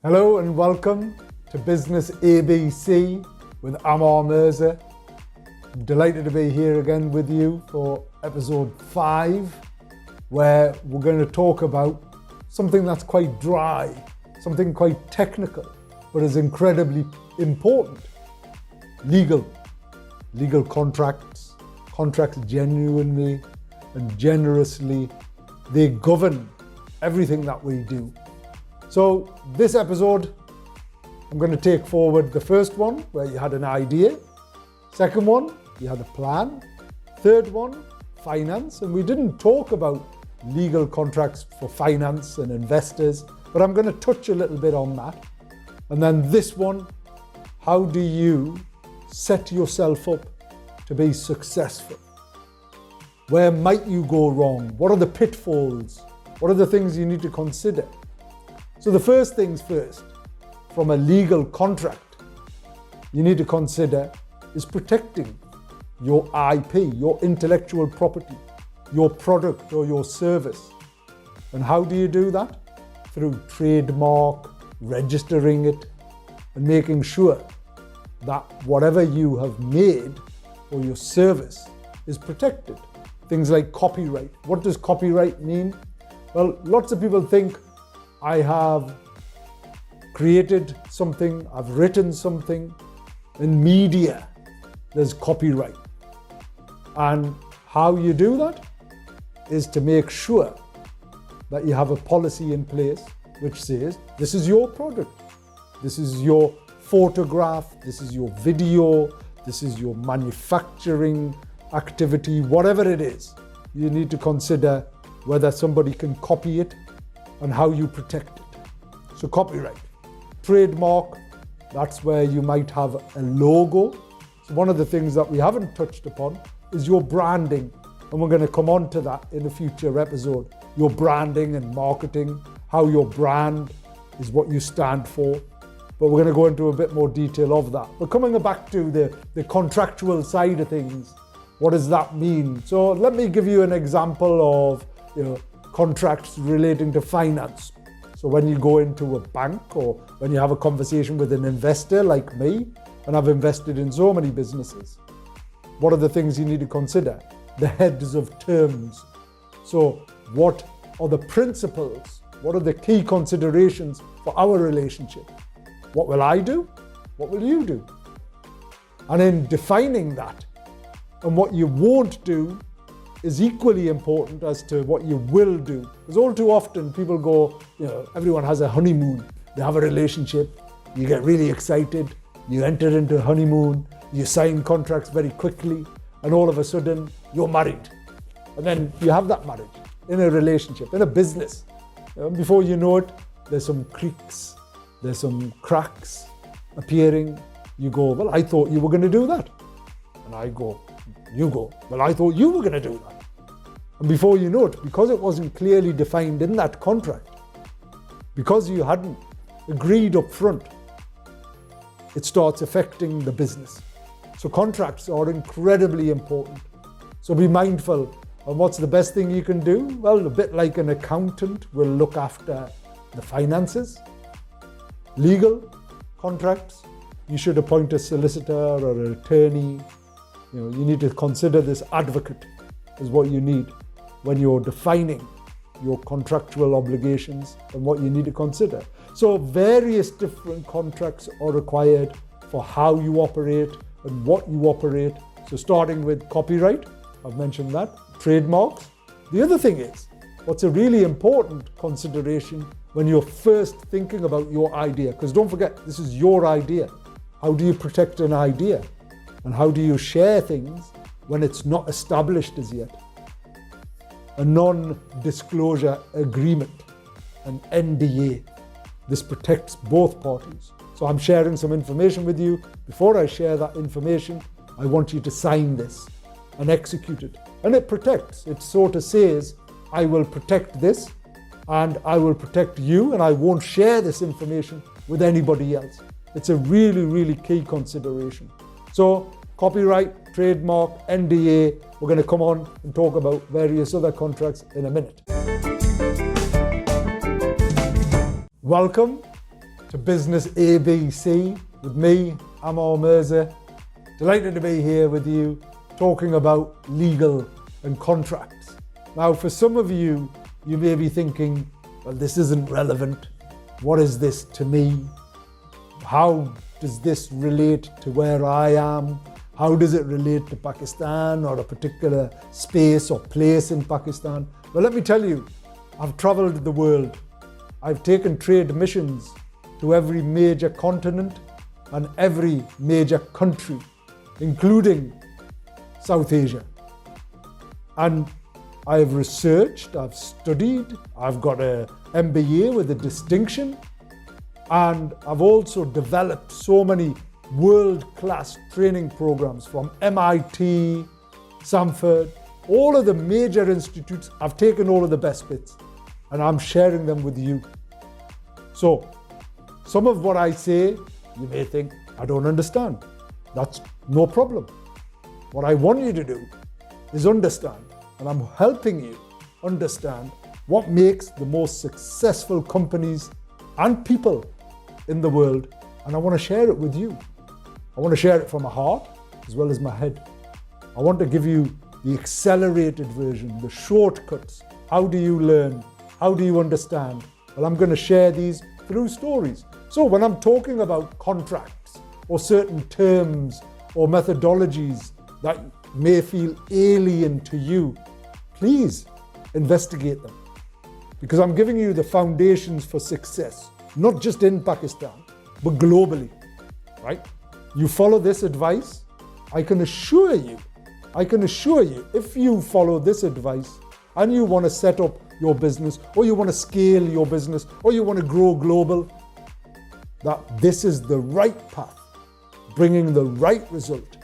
Hello and welcome to Business ABC with Ammar Mirza. I'm delighted to be here again with you for episode 5, where we're going to talk about something that's quite dry, something quite technical, but is incredibly important. Legal contracts. Contracts genuinely and generously, they govern everything that we do. So this episode, I'm going to take forward the first one where you had an idea. Second one, you had a plan. Third one, finance. And we didn't talk about legal contracts for finance and investors, but I'm going to touch a little bit on that. And then this one, how do you set yourself up to be successful? Where might you go wrong? What are the pitfalls? What are the things you need to consider? So the first things first, from a legal contract, you need to consider is protecting your IP, your intellectual property, your product or your service. And how do you do that? Through trademark, registering it, and making sure that whatever you have made or your service is protected. Things like copyright. What does copyright mean? Well, lots of people think I have created something, I've written something. In media, there's copyright. And how you do that is to make sure that you have a policy in place which says, this is your product, this is your photograph, this is your video, this is your manufacturing activity, whatever it is. You need to consider whether somebody can copy it and how you protect it. So copyright. Trademark, that's where you might have a logo. So one of the things that we haven't touched upon is your branding. And we're going to come on to that in a future episode. Your branding and marketing, how your brand is what you stand for. But we're going to go into a bit more detail of that. But coming back to the contractual side of things, what does that mean? So let me give you an example of contracts relating to finance. So when you go into a bank or when you have a conversation with an investor like me, and I've invested in so many businesses, what are the things you need to consider? The heads of terms. So what are the principles? What are the key considerations for our relationship? What will I do? What will you do? And in defining that, and what you won't do is equally important as to what you will do. Because all too often people go, everyone has a honeymoon. They have a relationship, you get really excited, you enter into a honeymoon, you sign contracts very quickly, and all of a sudden you're married. And then you have that marriage in a relationship, in a business. Before you know it, there's some creaks, there's some cracks appearing. You go, well, I thought you were going to do that. And you go, well, I thought you were going to do that. And before you know it, because it wasn't clearly defined in that contract, because you hadn't agreed up front, it starts affecting the business. So contracts are incredibly important. So be mindful. And what's the best thing you can do? Well, a bit like an accountant will look after the finances. Legal contracts, you should appoint a solicitor or an attorney. You need to consider this advocate is what you need when you're defining your contractual obligations and what you need to consider. So various different contracts are required for how you operate and what you operate. So starting with copyright, I've mentioned that, trademarks. The other thing is, what's a really important consideration when you're first thinking about your idea, because don't forget, this is your idea. How do you protect an idea? And how do you share things when it's not established as yet? A non-disclosure agreement, an NDA. This protects both parties. So I'm sharing some information with you. Before I share that information, I want you to sign this and execute it. And it protects. It sort of says, I will protect this and I will protect you and I won't share this information with anybody else. It's a really, really key consideration. So copyright, trademark, NDA, we're going to come on and talk about various other contracts in a minute. Welcome to Business ABC with me, Amar Mirza. Delighted to be here with you talking about legal and contracts. Now, for some of you, you may be thinking, well, this isn't relevant. What is this to me? How does this relate to where I am? How does it relate to Pakistan or a particular space or place in Pakistan? Well, let me tell you, I've traveled the world. I've taken trade missions to every major continent and every major country, including South Asia. And I've researched, I've studied, I've got an MBA with a distinction, and I've also developed so many world-class training programs from MIT, Stanford, all of the major institutes. I've taken all of the best bits and I'm sharing them with you. So, some of what I say, you may think, I don't understand. That's no problem. What I want you to do is understand, and I'm helping you understand what makes the most successful companies and people in the world, and I want to share it with you. I want to share it from my heart as well as my head. I want to give you the accelerated version, the shortcuts. How do you learn? How do you understand? Well, I'm going to share these through stories. So when I'm talking about contracts or certain terms or methodologies that may feel alien to you, please investigate them, because I'm giving you the foundations for success, not just in Pakistan, but globally, right? You follow this advice, I can assure you, if you follow this advice and you want to set up your business, or you want to scale your business, or you want to grow global, that this is the right path, bringing the right result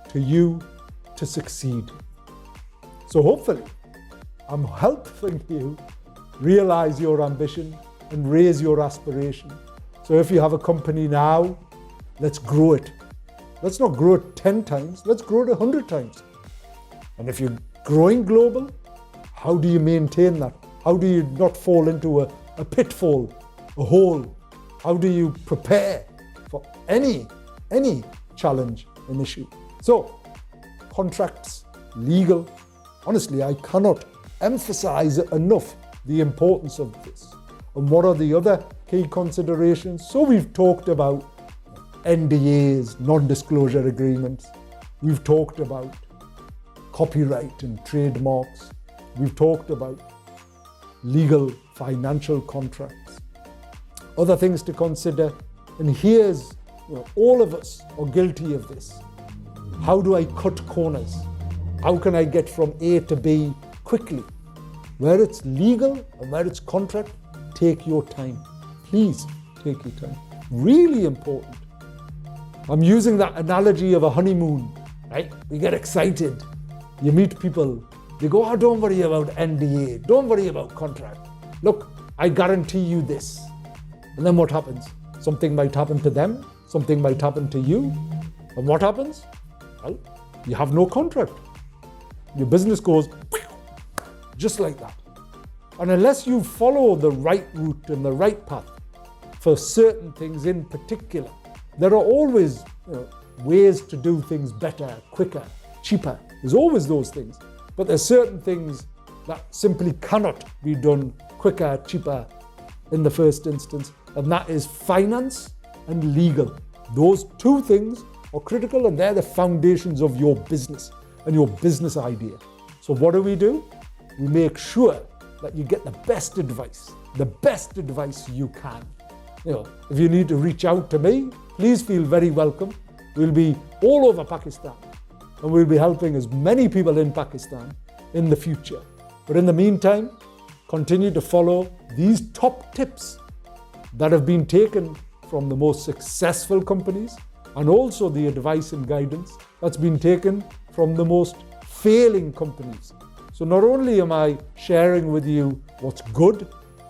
to you to succeed. So hopefully, I'm helping you realize your ambition and raise your aspiration. So if you have a company now, let's grow it. Let's not grow it 10 times, let's grow it 100 times. And if you're growing global, how do you maintain that? How do you not fall into a pitfall, a hole? How do you prepare for any challenge and issue? So, contracts, legal, honestly, I cannot emphasize enough the importance of this. And what are the other key considerations? So we've talked about NDAs, non-disclosure agreements. We've talked about copyright and trademarks. We've talked about legal financial contracts. Other things to consider, and here's, all of us are guilty of this. How do I cut corners? How can I get from A to B quickly? Where it's legal and where it's contract, take your time. Please take your time. Really important. I'm using that analogy of a honeymoon, right? We get excited. You meet people. They go, oh, don't worry about NDA. Don't worry about contract. Look, I guarantee you this. And then what happens? Something might happen to them. Something might happen to you. And what happens? Well, you have no contract. Your business goes just like that. And unless you follow the right route and the right path for certain things in particular, there are always ways to do things better, quicker, cheaper. There's always those things. But there's certain things that simply cannot be done quicker, cheaper in the first instance, and that is finance and legal. Those two things are critical, and they're the foundations of your business and your business idea. So what do? We make sure that you get the best advice you can. If you need to reach out to me, please feel very welcome. We'll be all over Pakistan, and we'll be helping as many people in Pakistan in the future. But in the meantime, continue to follow these top tips that have been taken from the most successful companies, and also the advice and guidance that's been taken from the most failing companies. So not only am I sharing with you what's good,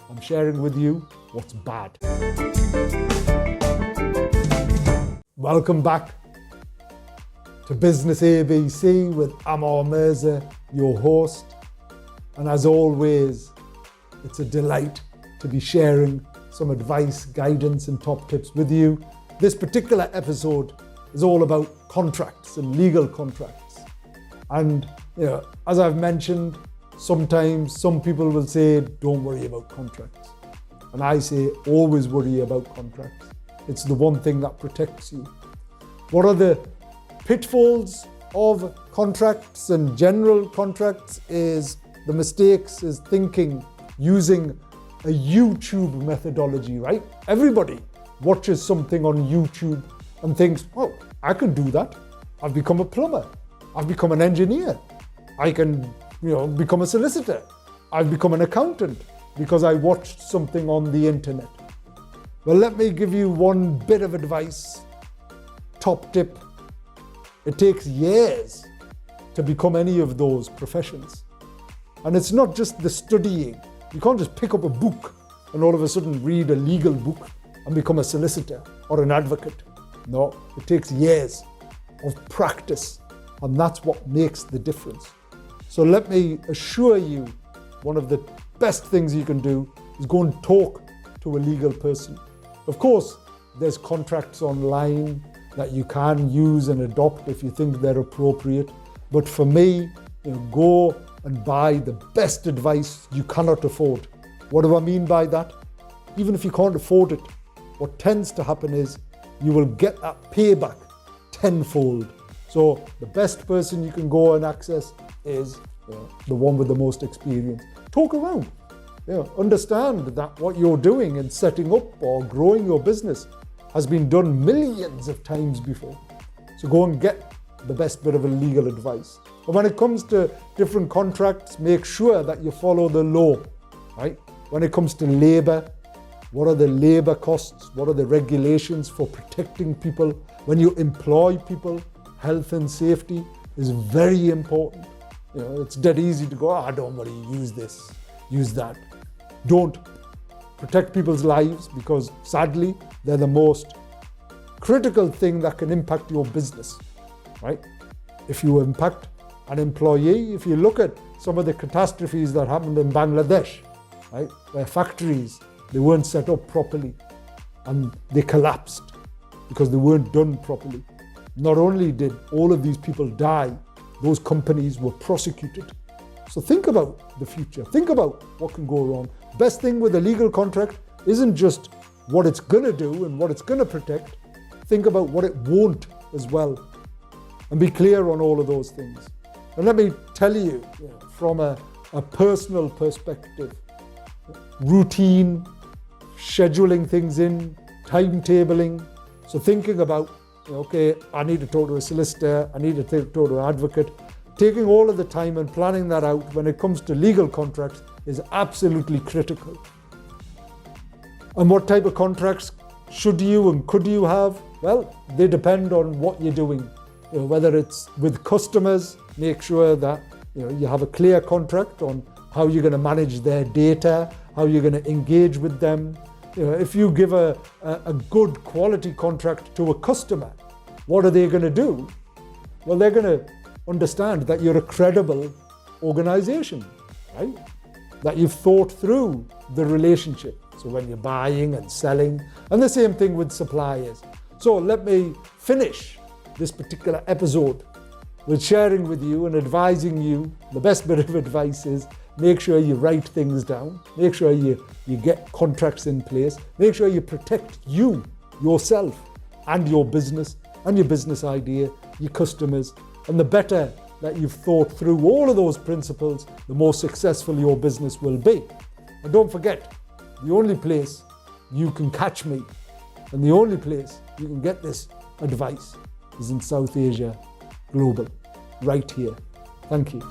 I'm sharing with you what's bad. Welcome back to Business ABC with Amar Mirza, your host. And as always, it's a delight to be sharing some advice, guidance, and top tips with you. This particular episode is all about contracts and legal contracts. And as I've mentioned, sometimes some people will say, don't worry about contracts. And I say, always worry about contracts. It's the one thing that protects you. What are the pitfalls of contracts and general contracts? Is the mistakes is thinking, using a YouTube methodology, right? Everybody watches something on YouTube and thinks, oh, I can do that. I've become a plumber. I've become an engineer. I can, become a solicitor. I've become an accountant because I watched something on the internet. Well, let me give you one bit of advice. Top tip. It takes years to become any of those professions. And it's not just the studying. You can't just pick up a book and all of a sudden read a legal book and become a solicitor or an advocate. No, it takes years of practice, and that's what makes the difference. So let me assure you, one of the best things you can do is go and talk to a legal person. Of course, there's contracts online that you can use and adopt if you think they're appropriate. But for me, go and buy the best advice you cannot afford. What do I mean by that? Even if you can't afford it, what tends to happen is you will get that payback tenfold. So the best person you can go and access is the one with the most experience. Talk around. Understand that what you're doing in setting up or growing your business has been done millions of times before. So go and get the best bit of legal advice. But when it comes to different contracts, make sure that you follow the law, right? When it comes to labor, what are the labor costs? What are the regulations for protecting people? When you employ people, health and safety is very important. It's dead easy to go, don't worry, use this, use that. Don't. Protect people's lives, because sadly, they're the most critical thing that can impact your business, right? If you impact an employee, if you look at some of the catastrophes that happened in Bangladesh, right, where factories, they weren't set up properly and they collapsed because they weren't done properly. Not only did all of these people die, those companies were prosecuted. So think about the future. Think about what can go wrong. Best thing with a legal contract isn't just what it's going to do and what it's going to protect. Think about what it won't as well. And be clear on all of those things. And let me tell you, from a personal perspective, routine, scheduling things in, timetabling. So thinking about, okay, I need to talk to a solicitor, I need to talk to an advocate. Taking all of the time and planning that out when it comes to legal contracts is absolutely critical. And what type of contracts should you and could you have? Well, they depend on what you're doing. Whether it's with customers, make sure that you have a clear contract on how you're going to manage their data, how you're going to engage with them. If you give a good quality contract to a customer, what are they going to do? Well, they're going to understand that you're a credible organization, right? That you've thought through the relationship. So when you're buying and selling, and the same thing with suppliers. So let me finish this particular episode with sharing with you and advising you. The best bit of advice is make sure you write things down, make sure you get contracts in place, make sure you protect yourself and your business idea, your customers. And the better that you've thought through all of those principles, the more successful your business will be. And don't forget, the only place you can catch me and the only place you can get this advice is in South Asia Global, right here. Thank you.